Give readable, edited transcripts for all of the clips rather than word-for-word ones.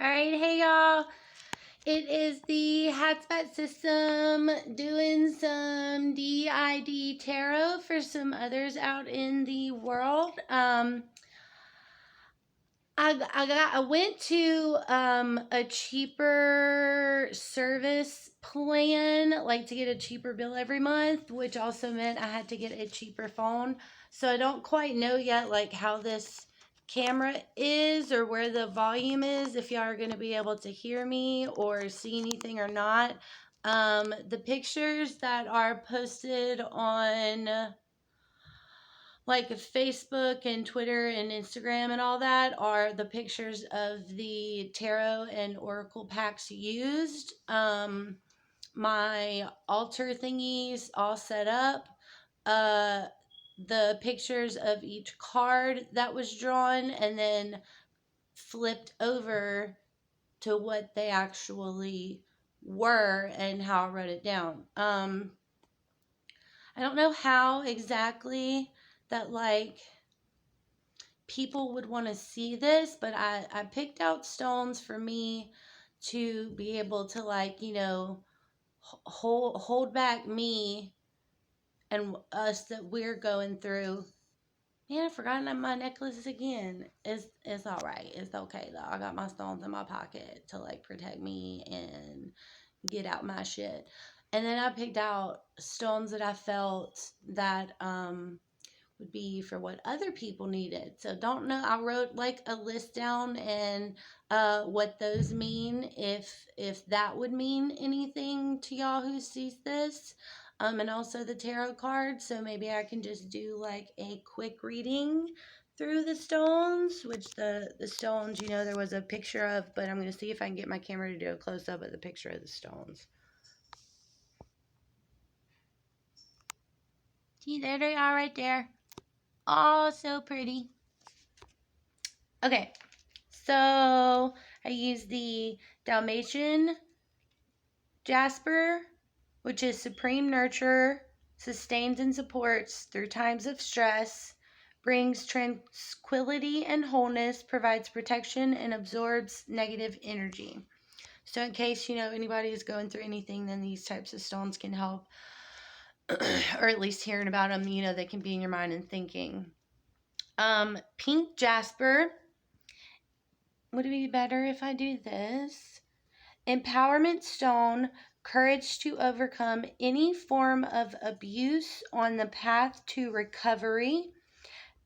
Alright, hey y'all. It is the HatzBatzSystem doing some DiDTarot for some others out in the world. I went to a cheaper service plan, like to get a cheaper bill every month, which also meant I had to get a cheaper phone. So I don't quite know yet like how this camera is or where the volume is, if y'all are going to be able to hear me or see anything or not. The pictures that are posted on like Facebook and Twitter and Instagram and all that are the pictures of the tarot and oracle packs used. My altar thingies all set up. The pictures of each card that was drawn and then flipped over to what they actually were and how I wrote it down. I don't know how exactly that like people would want to see this, but I picked out stones for me to be able to like, you know, hold back me and us that we're going through. Man, I forgot my necklace again. It's all right. It's okay though. I got my stones in my pocket to like protect me and get out my shit. And then I picked out stones that I felt that would be for what other people needed. So don't know. I wrote like a list down and what those mean, if that would mean anything to y'all who sees this. And also the tarot cards. So maybe I can just do like a quick reading through the stones, which the stones, you know, there was a picture of, but I'm going to see if I can get my camera to do a close-up of the picture of the stones. See, there they are right there. Oh, so pretty. Okay, so I use the Dalmatian Jasper, which is supreme nurture, sustains and supports through times of stress, brings tranquility and wholeness, provides protection, and absorbs negative energy. So in case, you know, anybody is going through anything, then these types of stones can help, or at least hearing about them, you know, they can be in your mind and thinking. Pink Jasper. Would it be better if I do this? Empowerment stone, courage to overcome any form of abuse on the path to recovery,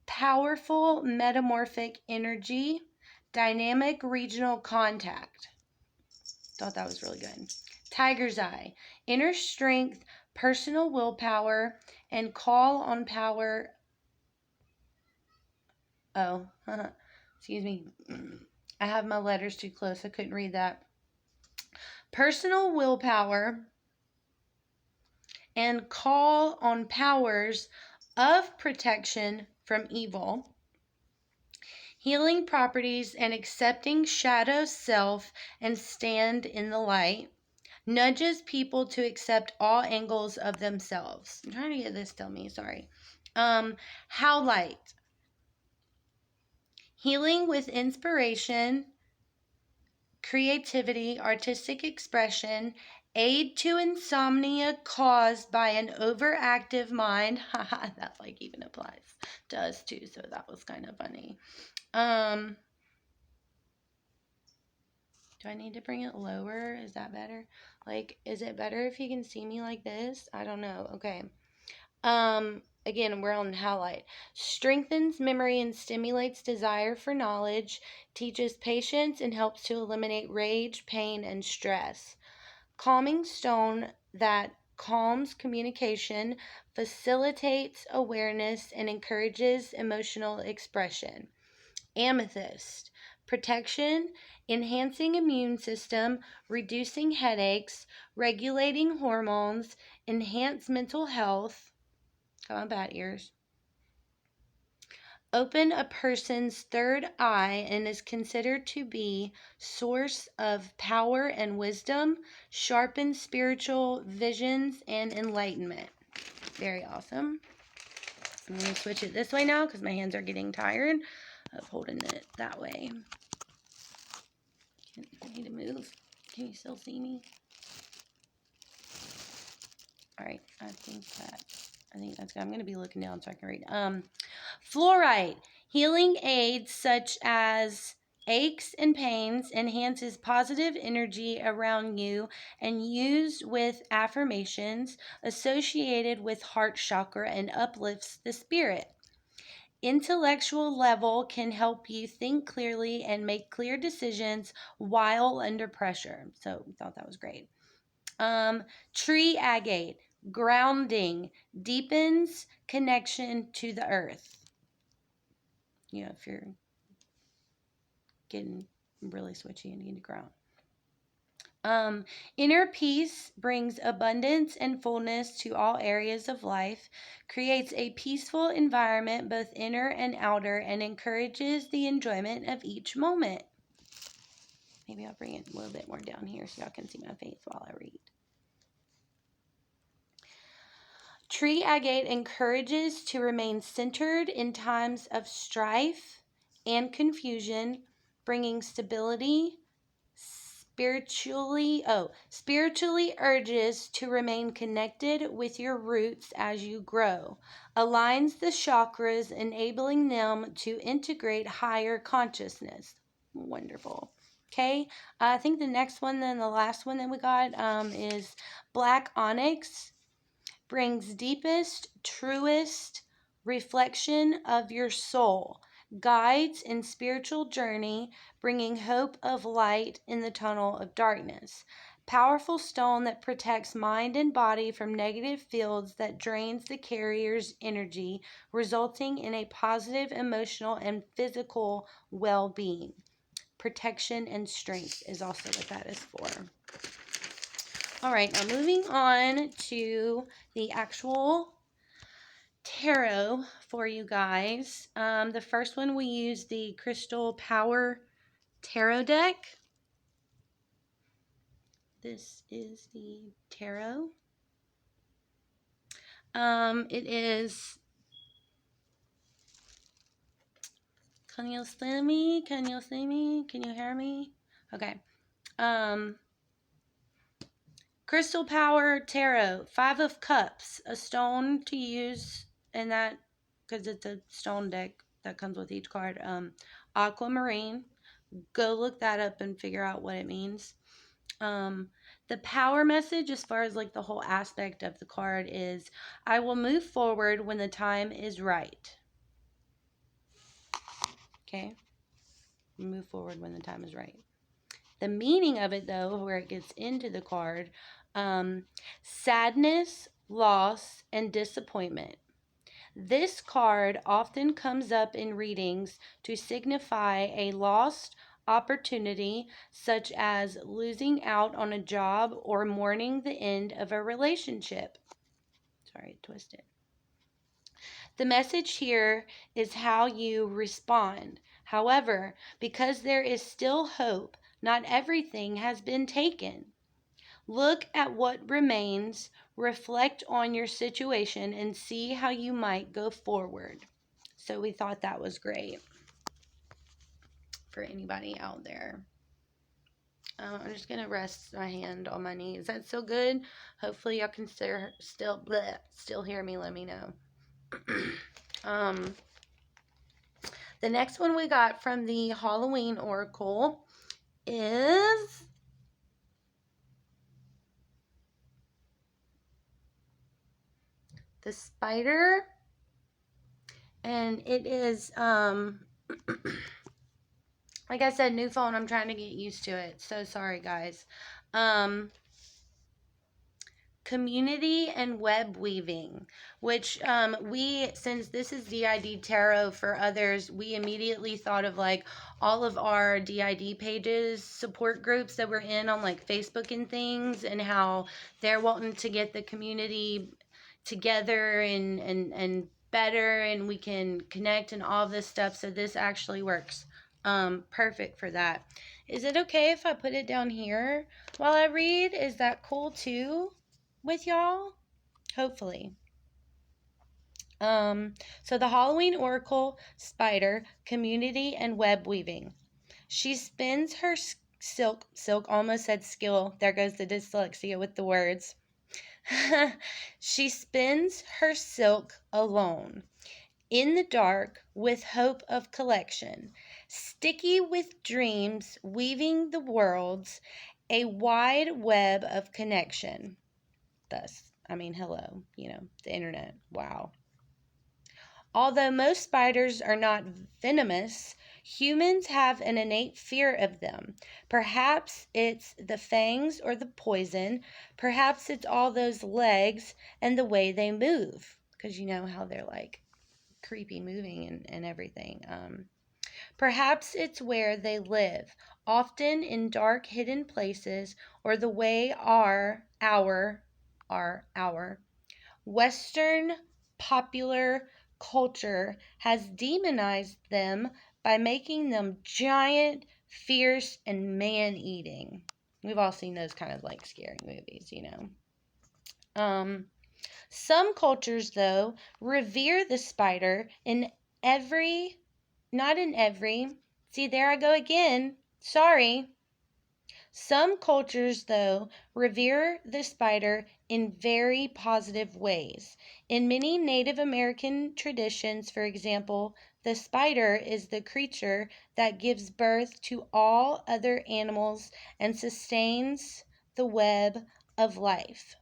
powerful metamorphic energy, dynamic regional contact. Thought that was really good. Tiger's eye, inner strength, personal willpower, and call on power. Oh, excuse me. I have my letters too close. I couldn't read that. Personal willpower and call on powers of protection from evil. Healing properties and accepting shadow self and stand in the light. Nudges people to accept all angles of themselves. I'm trying to get this to me, sorry. How light. Healing with inspiration, creativity, artistic expression, aid to insomnia caused by an overactive mind. Haha, that like even applies to us too, so that was kind of funny. Do I need to bring it lower? Is that better? Like, is it better if you can see me like this? I don't know. Okay. Again, we're on highlight. Strengthens memory and stimulates desire for knowledge, teaches patience, and helps to eliminate rage, pain, and stress. Calming stone that calms communication, facilitates awareness, and encourages emotional expression. Amethyst. Protection, enhancing immune system, reducing headaches, regulating hormones, enhance mental health. Got my bad ears. Open a person's third eye and is considered to be source of power and wisdom, sharpens spiritual visions and enlightenment. Very awesome. I'm going to switch it this way now because my hands are getting tired of holding it that way. me to move. Can you still see me? All right, I think that's good. I'm going to be looking down so I can read. Fluorite. Healing aids such as aches and pains, enhances positive energy around you, and used with affirmations associated with heart chakra and uplifts the spirit. Intellectual level can help you think clearly and make clear decisions while under pressure. So we thought that was great. Tree agate, grounding, deepens connection to the earth. You know, if you're getting really switchy and need to ground. Inner peace brings abundance and fullness to all areas of life, creates a peaceful environment, both inner and outer, and encourages the enjoyment of each moment. Maybe I'll bring it a little bit more down here so y'all can see my face while I read. Tree agate encourages to remain centered in times of strife and confusion, bringing stability. Spiritually urges to remain connected with your roots as you grow. Aligns the chakras, enabling them to integrate higher consciousness. Wonderful. Okay, I think the next one, then the last one that we got is black onyx. Brings deepest, truest reflection of your soul, guides in spiritual journey, bringing hope of light in the tunnel of darkness. Powerful stone that protects mind and body from negative fields that drains the carrier's energy, resulting in a positive emotional and physical well-being. Protection and strength is also what that is for. All right, now moving on to the actual tarot for you guys. The first one, we use the Crystal Power Tarot deck. This is the tarot. It is... Can you see me? Can you see me? Can you hear me? Okay. Crystal Power Tarot, 5 of Cups, a stone to use in that, because it's a stone deck that comes with each card. Aquamarine, go look that up and figure out what it means. The power message, as far as like the whole aspect of the card, is I will move forward when the time is right. Okay? Move forward when the time is right. The meaning of it, though, where it gets into the card, sadness, loss, and disappointment. This card often comes up in readings to signify a lost opportunity, such as losing out on a job or mourning the end of a relationship. Sorry, twisted. The message here is how you respond. However, because there is still hope, not everything has been taken. Look at what remains, reflect on your situation, and see how you might go forward. So we thought that was great for anybody out there. I'm just going to rest my hand on my knee. Is that so good? Hopefully y'all can still hear me. Let me know. The next one we got from the Halloween Oracle is the Spider, and it is like I said, new phone. I'm trying to get used to it, so sorry guys. Community and web weaving, which since this is DiDTarot for others, we immediately thought of like all of our DID pages, support groups that we're in on like Facebook and things, and how they're wanting to get the community together and better, and we can connect and all this stuff. So this actually works perfect for that. Is it okay if I put it down here while I read? Is that cool too with y'all? Hopefully. So the Halloween Oracle Spider, community and web weaving. She spins her Silk. Silk almost said skill. There goes the dyslexia with the words. She spins her silk alone, in the dark, with hope of collection, sticky with dreams, weaving the worlds, a wide web of connection. Thus, hello, the internet. Wow. Although most spiders are not venomous, humans have an innate fear of them. Perhaps it's the fangs or the poison. Perhaps it's all those legs and the way they move. Because you know how they're like creepy moving and everything. Perhaps it's where they live, often in dark hidden places, or the way our Western popular culture has demonized them by making them giant, fierce, and man-eating. We've all seen those kind of like scary movies, Some cultures, though, revere the spider not in every, see, there I go again, sorry. Some cultures, though, revere the spider in very positive ways. In many Native American traditions, for example, the spider is the creature that gives birth to all other animals and sustains the web of life.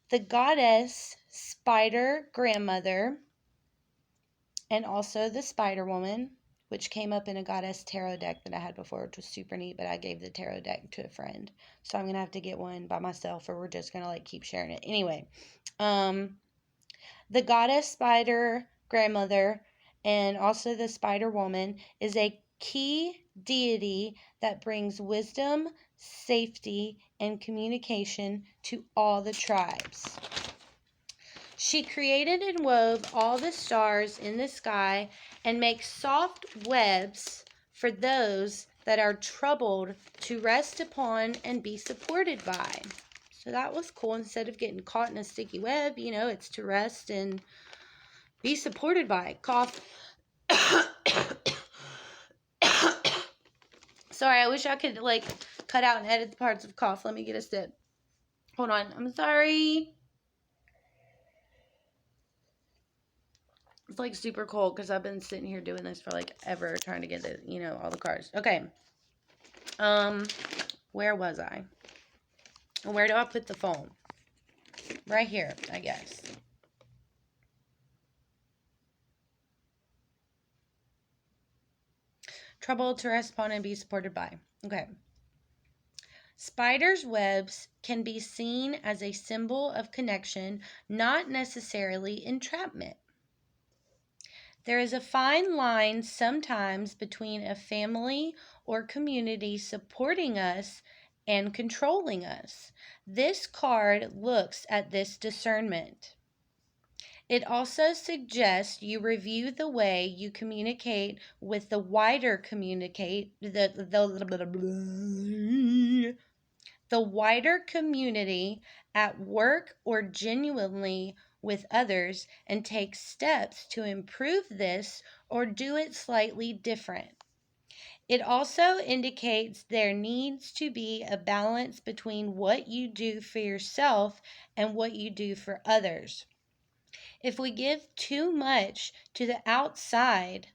The goddess spider grandmother, and also the spider woman, which came up in a goddess tarot deck that I had before, which was super neat, but I gave the tarot deck to a friend. So I'm going to have to get one by myself, or we're just going to like keep sharing it. Anyway, the goddess spider grandmother and also the spider woman is a key deity that brings wisdom, safety, and communication to all the tribes. She created and wove all the stars in the sky and makes soft webs for those that are troubled to rest upon and be supported by. So that was cool. Instead of getting caught in a sticky web, it's to rest and be supported by. Cough. Sorry, I wish I could like cut out and edit the parts of cough. Let me get a sip. Hold on. I'm sorry. It's like super cold because I've been sitting here doing this for like ever, trying to get the, all the cards. Okay. Where was I? Where do I put the phone? Right here, I guess. Trouble to rest upon and be supported by. Okay. Spiders' webs can be seen as a symbol of connection, not necessarily entrapment. There is a fine line sometimes between a family or community supporting us and controlling us. This card looks at this discernment. It also suggests you review the way you communicate with the wider wider community at work or genuinely with others, and take steps to improve this or do it slightly different. It also indicates there needs to be a balance between what you do for yourself and what you do for others. If we give too much to the outside,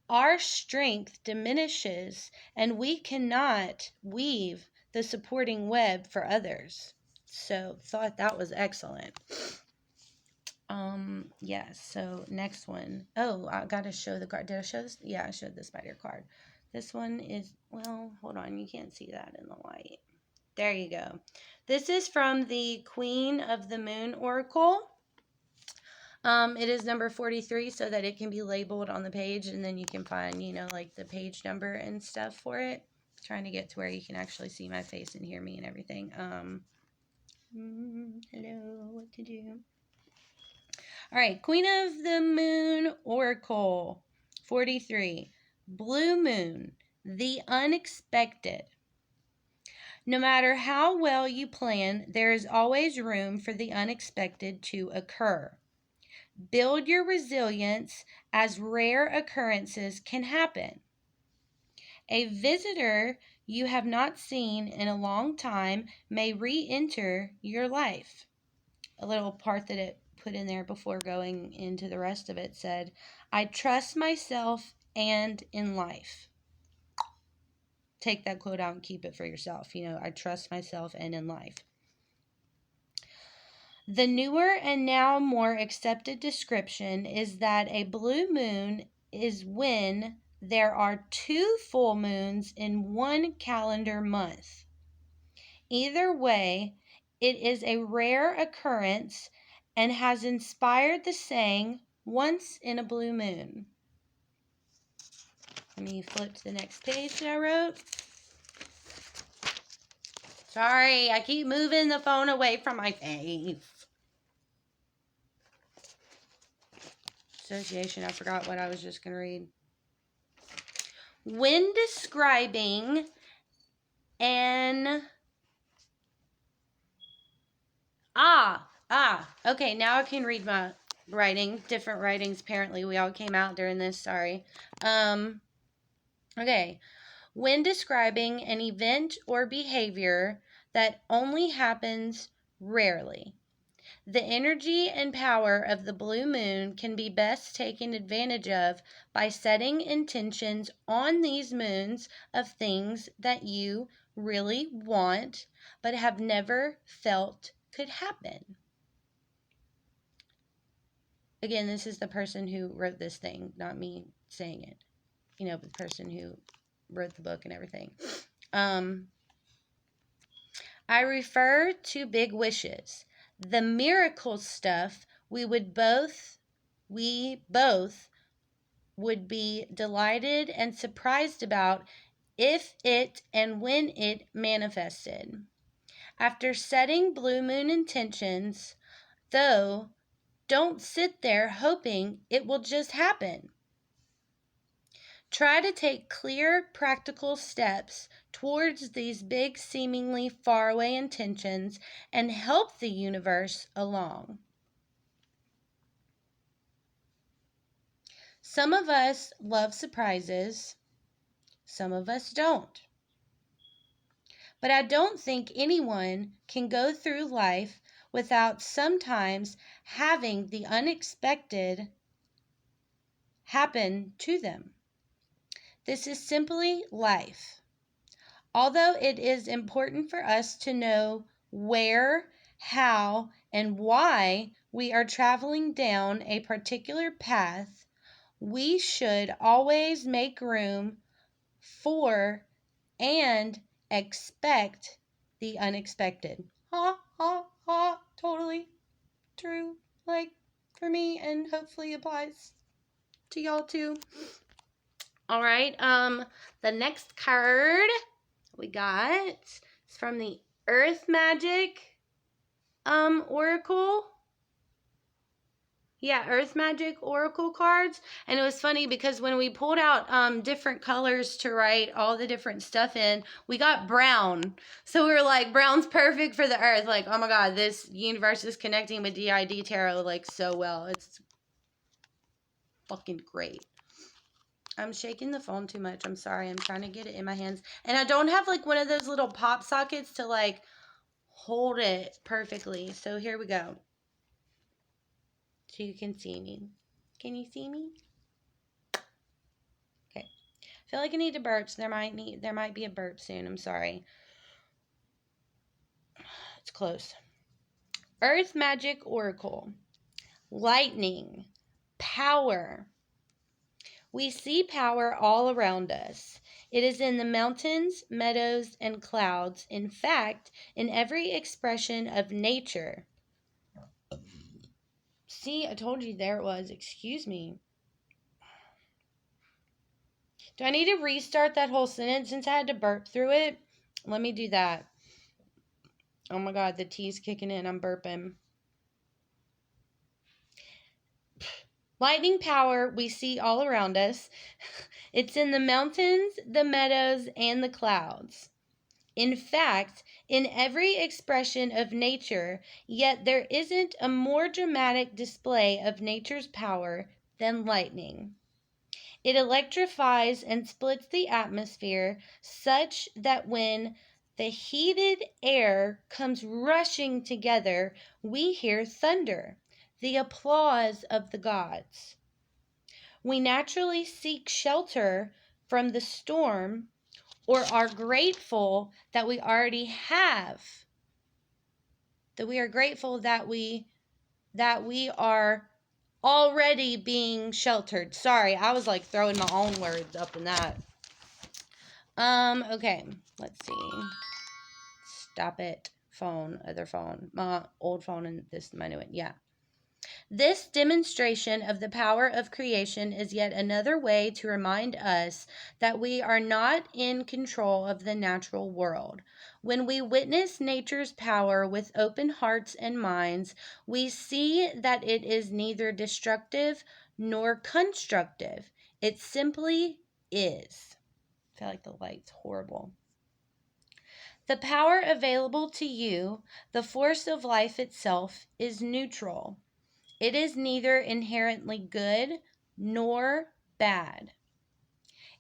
our strength diminishes and we cannot weave the supporting web for others. So thought that was excellent. Yes, so next one. Oh, I gotta show the card. Did I show this? Yeah, I showed the spider card. This one is, well, hold on, you can't see that in the light. There you go. This is from the Queen of the Moon Oracle. It is number 43 so that it can be labeled on the page, and then you can find, like the page number and stuff for it. Trying to get to where you can actually see my face and hear me and everything. Hello, what to do? All right, Queen of the Moon Oracle, 43. Blue Moon, the unexpected. No matter how well you plan, there is always room for the unexpected to occur. Build your resilience as rare occurrences can happen. A visitor you have not seen in a long time may re-enter your life. A little part that it put in there before going into the rest of it said, I trust myself and in life. Take that quote out and keep it for yourself. I trust myself and in life. The newer and now more accepted description is that a blue moon is when there are 2 full moons in one calendar month. Either way, it is a rare occurrence and has inspired the saying, once in a blue moon. Let me flip to the next page that I wrote. Sorry, I keep moving the phone away from my face. Association, I forgot what I was just going to read. When describing an... Okay, now I can read my writing. Different writings, apparently. We all came out during this, sorry. Okay. When describing an event or behavior that only happens rarely, the energy and power of the blue moon can be best taken advantage of by setting intentions on these moons of things that you really want but have never felt could happen. Again, this is the person who wrote this thing, not me saying it. The person who wrote the book and everything. I refer to big wishes. The Miraculous stuff we both would be delighted and surprised about if it and when it manifested. After setting blue moon intentions, though, don't sit there hoping it will just happen. Try to take clear, practical steps towards these big, seemingly faraway intentions and help the universe along. Some of us love surprises, some of us don't. But I don't think anyone can go through life without sometimes having the unexpected happen to them. This is simply life. Although it is important for us to know where, how, and why we are traveling down a particular path, we should always make room for and expect the unexpected. Totally true, for me, and hopefully applies to y'all too. All right, the next card we got is from the Earth Magic Oracle. Yeah, Earth Magic Oracle cards. And it was funny because when we pulled out different colors to write all the different stuff in, we got brown. So we were like, brown's perfect for the Earth. Like, oh my God, this universe is connecting with DiDTarot so well. It's fucking great. I'm shaking the phone too much. I'm sorry. I'm trying to get it in my hands. And I don't have one of those little pop sockets to hold it perfectly. So here we go. So you can see me. Can you see me? Okay. I feel like I need to burp, so there might be a burp soon. I'm sorry. It's close. Earth Magic Oracle. Lightning. Power. We see power all around us. It is in the mountains, meadows, and clouds. In fact, in every expression of nature. See, I told you there it was. Excuse me. Do I need to restart that whole sentence since I had to burp through it? Let me do that. Oh my God, the tea's kicking in. I'm burping. Lightning power we see all around us. It's in the mountains, the meadows, and the clouds. In fact, in every expression of nature, yet there isn't a more dramatic display of nature's power than lightning. It electrifies and splits the atmosphere such that when the heated air comes rushing together, we hear thunder, the applause of the gods. We naturally seek shelter from the storm or are grateful that we already have, that we are grateful that we are already being sheltered. Sorry, I was like throwing my own words up in that. Okay, let's see. Stop it. Phone, other phone. My old phone and this, my new one. Yeah. This demonstration of the power of creation is yet another way to remind us that we are not in control of the natural world. When we witness nature's power with open hearts and minds, we see that it is neither destructive nor constructive. It simply is. I feel like the light's horrible. The power available to you, the force of life itself, is neutral. It is neither inherently good nor bad.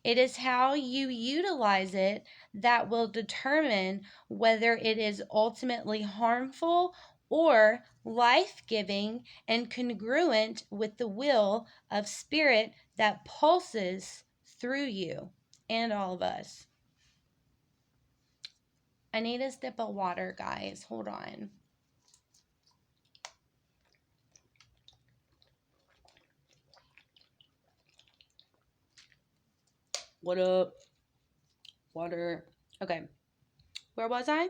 It is how you utilize it that will determine whether it is ultimately harmful or life-giving and congruent with the will of spirit that pulses through you and all of us. I need a sip of water, guys. Hold on. What up? Water. Okay. Where was I?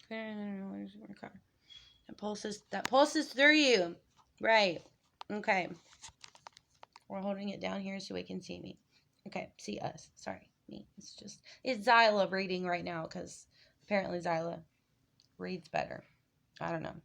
That pulses through you. Right. Okay. We're holding it down here so we can see me. Okay. See us. Sorry. Me. It's Zyla reading right now because apparently Zyla reads better. I don't know.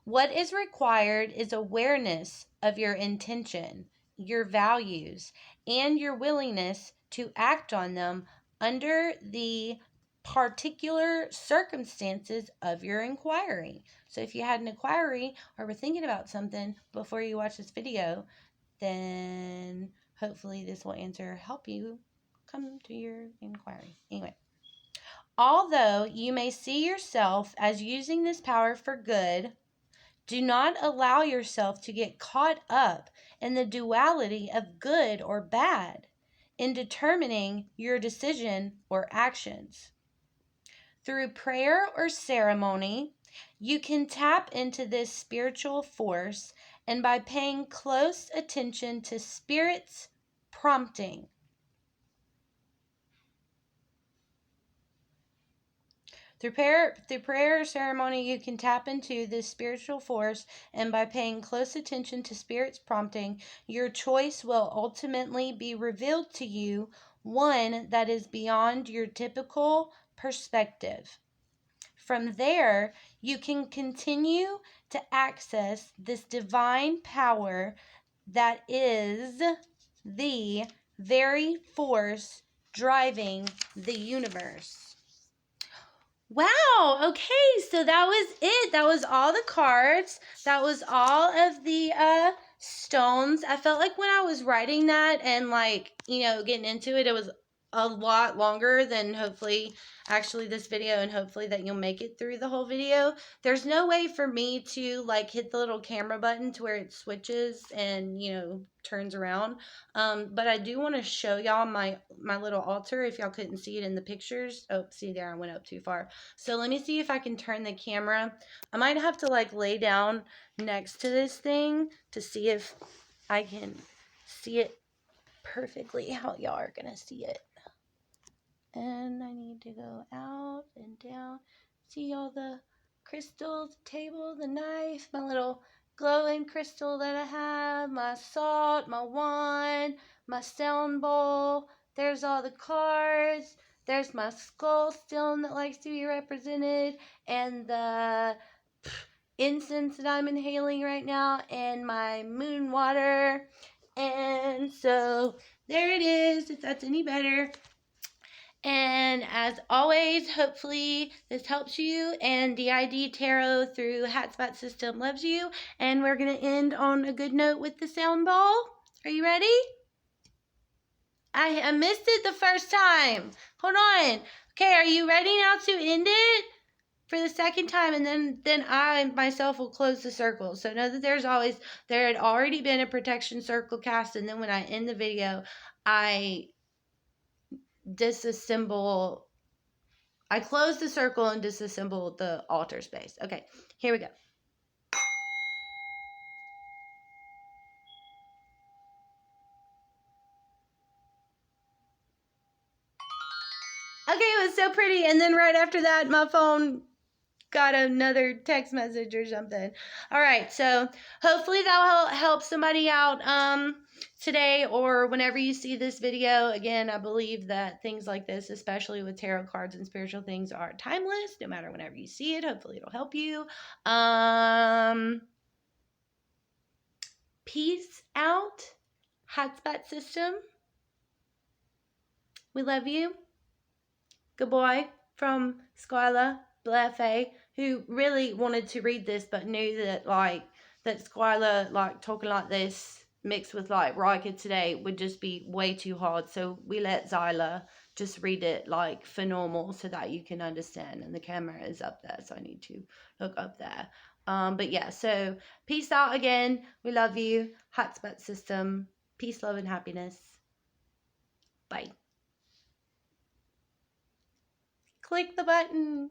What is required is awareness of your intention, your values, and your willingness to act on them under the particular circumstances of your inquiry. So if you had an inquiry or were thinking about something before you watch this video, then hopefully this will help you come to your inquiry. Anyway, although you may see yourself as using this power for good, do not allow yourself to get caught up in the duality of good or bad in determining your decision or actions. Through prayer or ceremony, you can tap into this spiritual force, and by paying close attention to Spirit's prompting. Through prayer or ceremony, you can tap into this spiritual force, and by paying close attention to Spirit's prompting, your choice will ultimately be revealed to you, one that is beyond your typical perspective. From there, you can continue to access this divine power that is the very force driving the universe. Wow, okay, so that was it. That was all the cards. That was all of the stones. I felt like when I was writing that and getting into it, it was a lot longer than hopefully actually this video, and hopefully that you'll make it through the whole video. There's no way for me to hit the little camera button to where it switches and turns around. But I do want to show y'all my little altar if y'all couldn't see it in the pictures. Oh, see there, I went up too far. So let me see if I can turn the camera. I might have to lay down next to this thing to see if I can see it perfectly how y'all are gonna see it. And I need to go out and down. See all the crystals, the table, the knife, my little glowing crystal that I have, my salt, my wand, my sound bowl. There's all the cards. There's my skull stone that likes to be represented, and the incense that I'm inhaling right now, and my moon water. And so there it is, if that's any better. And as always, hopefully this helps you. And DiDTarot through HatzBatzSystem loves you. And we're going to end on a good note with the sound ball. Are you ready? I missed it the first time. Hold on. Okay, are you ready now to end it? For the second time, and then I myself will close the circle. So know that there had already been a protection circle cast, and then when I end the video, I close the circle and disassemble the altar space. Okay, here we go. Okay, it was so pretty, and then right after that, my phone got another text message or something. All right, so hopefully that will help somebody out today or whenever you see this video. Again, I believe that things like this, especially with tarot cards and spiritual things, are timeless. No matter whenever you see it, hopefully it'll help you. Peace out, HatzBatzSystem. We love you. Good boy from Skylar Blaffe, who really wanted to read this but knew that Skylar talking like this mixed with Rika today would just be way too hard. So we let Zyla just read it for normal so that you can understand. And the camera is up there, so I need to look up there. But yeah, so peace out again. We love you. HatzBatzSystem. Peace, love, and happiness. Bye. Click the button.